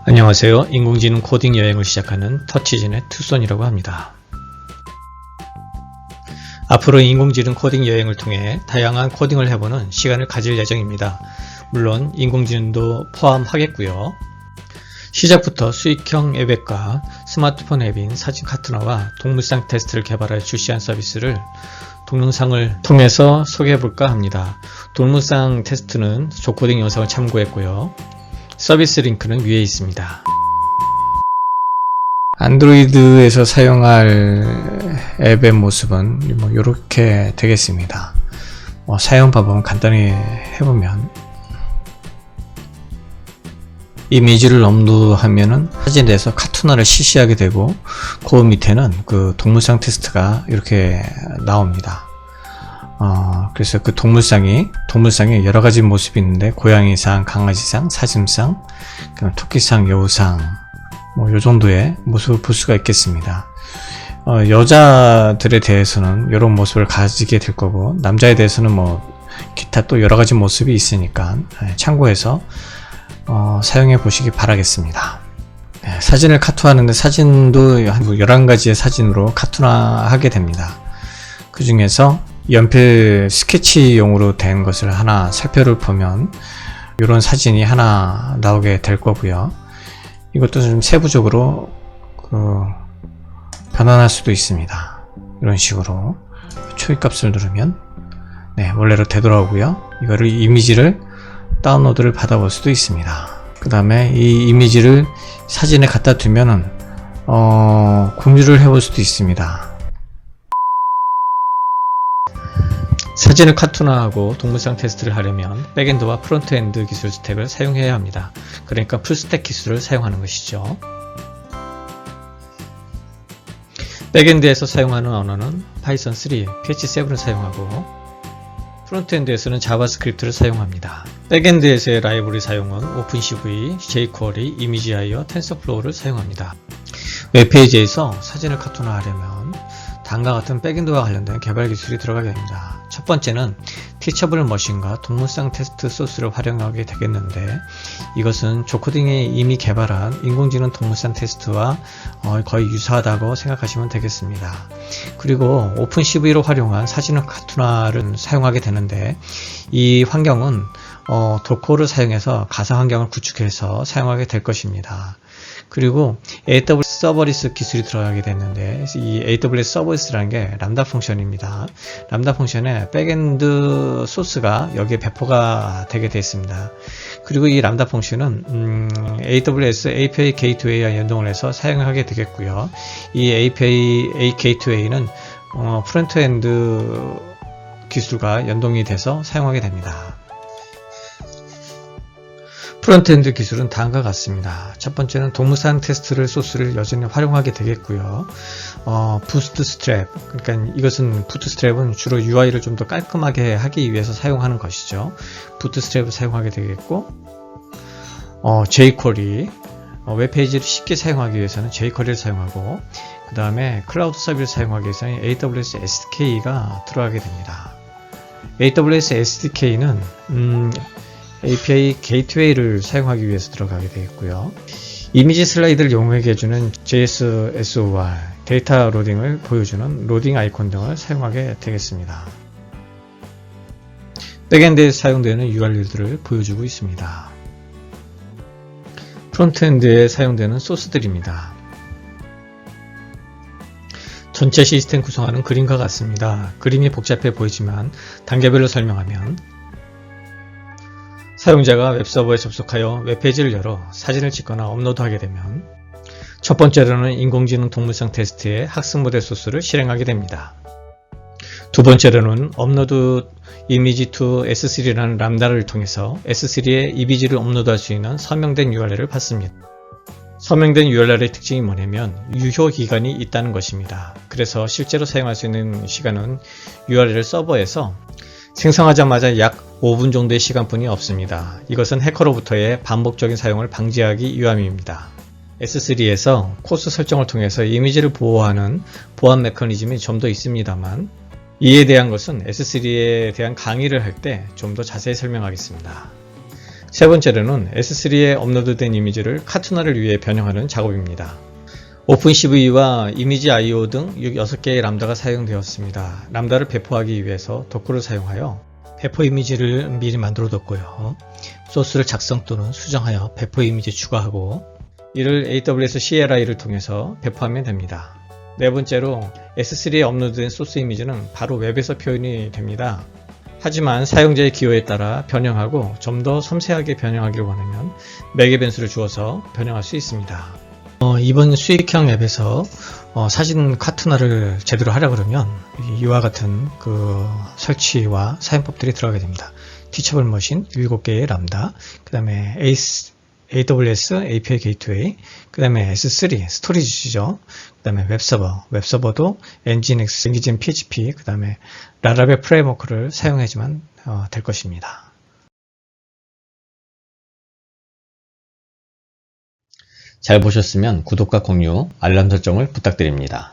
안녕하세요. 인공지능 코딩 여행을 시작하는 터치진의 투손이라고 합니다. 앞으로 인공지능 코딩 여행을 통해 다양한 코딩을 해보는 시간을 가질 예정입니다. 물론 인공지능도 포함하겠고요. 시작부터 수익형 앱과 스마트폰 앱인 사진 카트나와 동물상 테스트를 개발하여 출시한 서비스를 동영상을 통해서 소개해볼까 합니다. 동물상 테스트는 조코딩 영상을 참고했고요. 서비스 링크는 위에 있습니다. 안드로이드에서 사용할 앱의 모습은 이렇게 되겠습니다. 사용 방법은 간단히 해보면 이미지를 업로드하면은 사진에서 카툰화를 실시하게 되고 그 밑에는 그 동물상 테스트가 이렇게 나옵니다. 그래서 그 동물상이 여러가지 모습이 있는데 고양이상, 강아지상, 사슴상, 토끼상, 여우상 요 정도의 모습을 볼 수가 있겠습니다. 여자들에 대해서는 이런 모습을 가지게 될 거고 남자에 대해서는 기타 또 여러가지 모습이 있으니까 참고해서 사용해 보시기 바라겠습니다. 사진을 카툰하는데 사진도 한 11가지의 사진으로 카툰화하게 됩니다. 그 중에서 연필 스케치용으로 된 것을 하나 살펴를 보면 이런 사진이 하나 나오게 될 거고요. 이것도 좀 세부적으로 변환할 수도 있습니다. 이런 식으로 초입값을 누르면 원래로 되돌아오고요. 이거를 이미지를 다운로드를 받아볼 수도 있습니다. 그 다음에 이 이미지를 사진에 갖다 두면은 공유를 해볼 수도 있습니다. 사진을 카툰화하고 동물상 테스트를 하려면 백엔드와 프론트엔드 기술 스택을 사용해야 합니다. 그러니까 풀스택 기술을 사용하는 것이죠. 백엔드에서 사용하는 언어는 파이썬 3, PH7을 사용하고 프론트엔드에서는 자바스크립트를 사용합니다. 백엔드에서의 라이브러리 사용은 오픈CV, jQuery, 이미지하이어, 텐서플로우를 사용합니다. 웹페이지에서 사진을 카툰화하려면 다음과 같은 백엔드와 관련된 개발 기술이 들어가게 됩니다. 첫 번째는 티처블 머신과 동물상 테스트 소스를 활용하게 되겠는데 이것은 조코딩이 이미 개발한 인공지능 동물상 테스트와 거의 유사하다고 생각하시면 되겠습니다. 그리고 오픈CV로 활용한 사진 카툰화를 사용하게 되는데 이 환경은 도커를 사용해서 가상 환경을 구축해서 사용하게 될 것입니다. 그리고 AWS 서버리스 기술이 들어가게 됐는데 이 AWS 서버리스라는 게 람다 펑션입니다. 람다 펑션의 백엔드 소스가 여기에 배포가 되게 되어 있습니다. 그리고 이 람다 펑션은 AWS API 게이트웨이와 연동을 해서 사용하게 되겠고요. 이 API 게이트웨이는 프론트엔드 기술과 연동이 돼서 사용하게 됩니다. 프론트엔드 기술은 다음과 같습니다. 첫 번째는 동물상 테스트를 소스를 여전히 활용하게 되겠고요. 부트스트랩, 그러니까 이것은 부트스트랩은 주로 UI를 좀 더 깔끔하게 하기 위해서 사용하는 것이죠. 부트스트랩을 사용하게 되겠고, jQuery, 웹페이지를 쉽게 사용하기 위해서는 jQuery를 사용하고, 그 다음에 클라우드 서비스를 사용하기 위해서는 AWS SDK가 들어가게 됩니다. AWS SDK는 API 게이트웨이를 사용하기 위해서 들어가게 되겠고요. 이미지 슬라이드를 용이하게 해주는 JSSOR, 데이터 로딩을 보여주는 로딩 아이콘 등을 사용하게 되겠습니다. 백엔드에 사용되는 URL들을 보여주고 있습니다. 프론트엔드에 사용되는 소스들입니다. 전체 시스템 구성하는 그림과 같습니다. 그림이 복잡해 보이지만 단계별로 설명하면 사용자가 웹서버에 접속하여 웹페이지를 열어 사진을 찍거나 업로드하게 되면 첫 번째로는 인공지능 동물상 테스트의 학습 모델 소스를 실행하게 됩니다. 두 번째로는 업로드 이미지 to S3라는 람다를 통해서 S3에 이미지를 업로드할 수 있는 서명된 URL을 받습니다. 서명된 URL의 특징이 뭐냐면 유효 기간이 있다는 것입니다. 그래서 실제로 사용할 수 있는 시간은 URL 서버에서 생성하자마자 약 5분 정도의 시간뿐이 없습니다. 이것은 해커로부터의 반복적인 사용을 방지하기 위함입니다. S3에서 코스 설정을 통해서 이미지를 보호하는 보안 메커니즘이 좀 더 있습니다만 이에 대한 것은 S3에 대한 강의를 할 때 좀 더 자세히 설명하겠습니다. 세 번째로는 S3에 업로드된 이미지를 카투나를 위해 변형하는 작업입니다. 오픈CV와 이미지 IO 등 6개의 람다가 사용되었습니다. 람다를 배포하기 위해서 도커를 사용하여 배포 이미지를 미리 만들어 뒀고요. 소스를 작성 또는 수정하여 배포 이미지 추가하고 이를 AWS CLI를 통해서 배포하면 됩니다. 네 번째로 S3에 업로드된 소스 이미지는 바로 웹에서 표현이 됩니다. 하지만 사용자의 기호에 따라 변형하고 좀 더 섬세하게 변형하기를 원하면 맥의 변수를 주어서 변형할 수 있습니다. 이번 수익형 앱에서 사진 카투나를 제대로 하려 그러면 이와 같은 그 설치와 사용법들이 들어가게 됩니다. 티처블 머신 7개의 람다, 그 다음에 AWS API 게이트웨이, 그 다음에 S3 스토리지죠. 그 다음에 웹서버도 엔진X, 엔진 PHP, 그 다음에 라라벨 프레임워크를 사용해야지만 될 것입니다. 잘 보셨으면 구독과 공유, 알람 설정을 부탁드립니다.